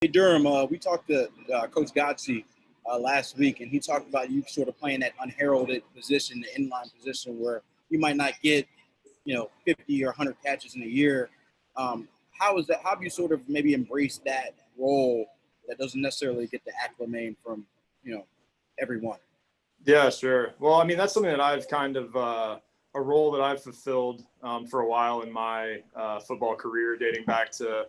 Hey, Durham, we talked to Coach Godsey last week, and he talked about you sort of playing that unheralded position, the inline position, where you might not get, 50 or 100 catches in a year. How is that? How have you sort of maybe embraced that role that doesn't necessarily get the acclaim from, everyone? Yeah, sure. Well, I mean, that's something that I've kind of a role that I've fulfilled for a while in my football career, dating back to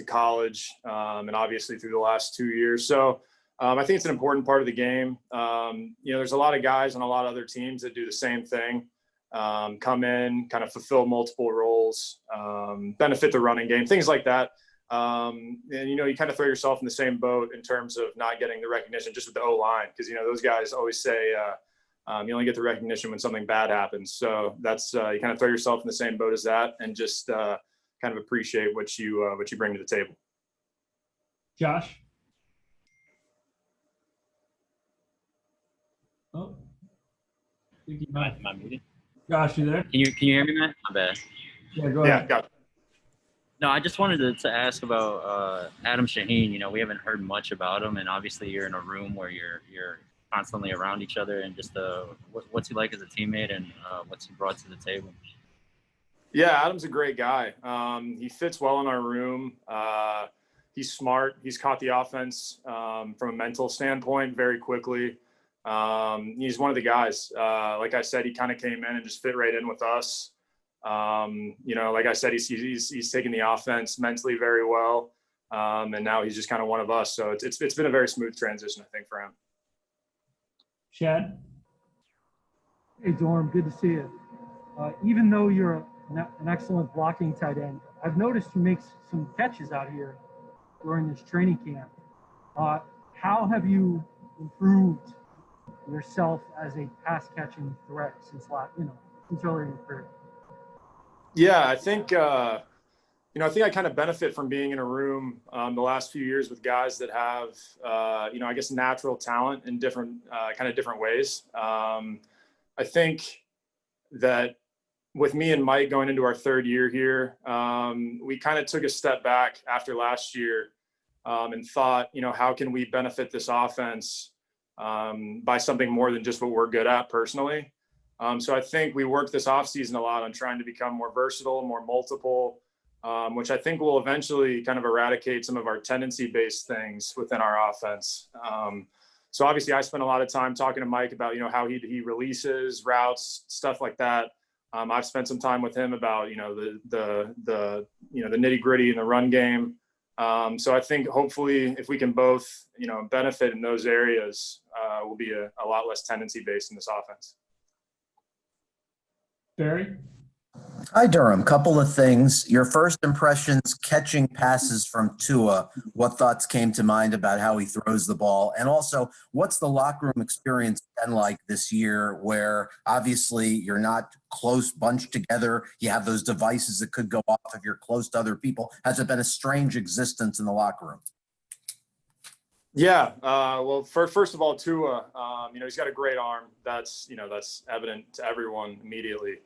college, and obviously through the last 2 years. So I think it's an important part of the game. There's a lot of guys on a lot of other teams that do the same thing, come in, kind of fulfill multiple roles, benefit the running game, things like that. And, you kind of throw yourself in the same boat in terms of not getting the recognition just with the O-line, because, those guys always say you only get the recognition when something bad happens. So that's you kind of throw yourself in the same boat as that, and just kind of appreciate what you bring to the table. Josh? Oh, Am I muted? Josh, you there? Can you hear me, man? My bad. Yeah, go ahead. Yeah, got it. No, I just wanted to ask about Adam Shaheen. We haven't heard much about him, and obviously you're in a room where you're constantly around each other, and just what's he like as a teammate, and what's he brought to the table? Yeah, Adam's a great guy. He fits well in our room. He's smart. He's caught the offense from a mental standpoint very quickly. He's one of the guys. Like I said, he kind of came in and just fit right in with us. Like I said, he's taken the offense mentally very well, and now he's just kind of one of us. So it's been a very smooth transition, I think, for him. Chad? Hey, Durham, good to see you. Even though you're an excellent blocking tight end, I've noticed you make some catches out here during this training camp. How have you improved yourself as a pass-catching threat since early in your career? Yeah, I think I think I kind of benefit from being in a room the last few years with guys that have I guess natural talent in different ways. I think that with me and Mike going into our third year here, we kind of took a step back after last year and thought, how can we benefit this offense by something more than just what we're good at personally. So I think we worked this offseason a lot on trying to become more versatile, more multiple, which I think will eventually kind of eradicate some of our tendency-based things within our offense. So obviously I spent a lot of time talking to Mike about, how he releases, routes, stuff like that. I've spent some time with him about, the nitty gritty in the run game. So I think hopefully if we can both, benefit in those areas, we'll be a lot less tendency based in this offense. Barry? Hi, Durham. Couple of things. Your first impressions catching passes from Tua. What thoughts came to mind about how he throws the ball? And also, what's the locker room experience been like this year where obviously you're not close bunched together? You have those devices that could go off if you're close to other people. Has it been a strange existence in the locker room? Yeah. Well, first of all, Tua, he's got a great arm. That's evident to everyone immediately.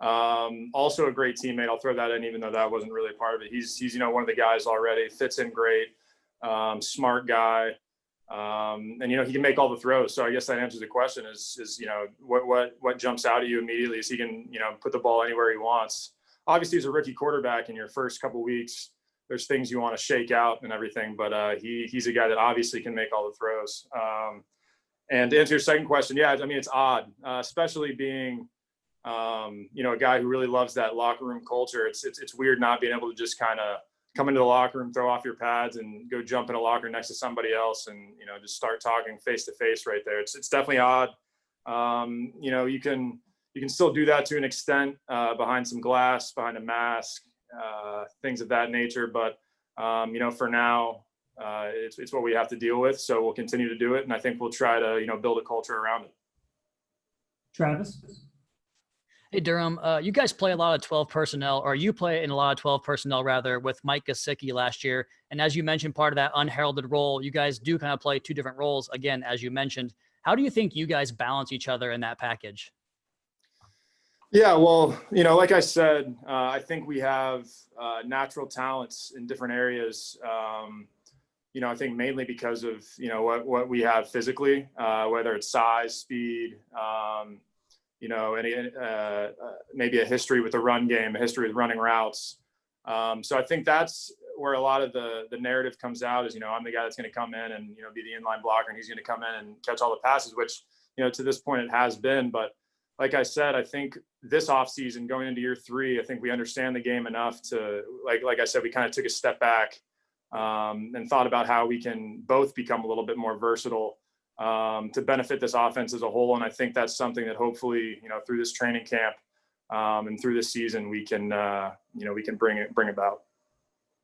Also a great teammate. I'll throw that in, even though that wasn't really a part of it. He's one of the guys already, fits in great, smart guy. And, he can make all the throws. So I guess that answers the question is what jumps out at you immediately is he can, put the ball anywhere he wants. Obviously as a rookie quarterback in your first couple weeks, there's things you want to shake out and everything, but he's a guy that obviously can make all the throws. And to answer your second question, yeah, I mean, it's odd, especially being, a guy who really loves that locker room culture. It's weird not being able to just kind of come into the locker room, throw off your pads and go jump in a locker next to somebody else and, just start talking face to face right there. It's definitely odd. You can still do that to an extent, behind some glass, behind a mask, things of that nature. But, for now, it's what we have to deal with. So we'll continue to do it. And I think we'll try to, build a culture around it. Travis? Hey, Durham, you guys play a lot of 12 personnel, or you play in a lot of 12 personnel rather, with Mike Gesicki last year. And as you mentioned, part of that unheralded role, you guys do kind of play two different roles, again, as you mentioned. How do you think you guys balance each other in that package? Yeah, well, like I said, I think we have natural talents in different areas. I think mainly because of what we have physically, whether it's size, speed, any maybe a history with the run game, a history with running routes. So I think that's where a lot of the narrative comes out is, I'm the guy that's going to come in and, be the inline blocker, and he's going to come in and catch all the passes, which, to this point it has been. But like I said, I think this offseason going into year 3, I think we understand the game enough to, like I said, we kind of took a step back and thought about how we can both become a little bit more versatile to benefit this offense as a whole. And I think that's something that hopefully, through this training camp and through this season, we can, we can bring about.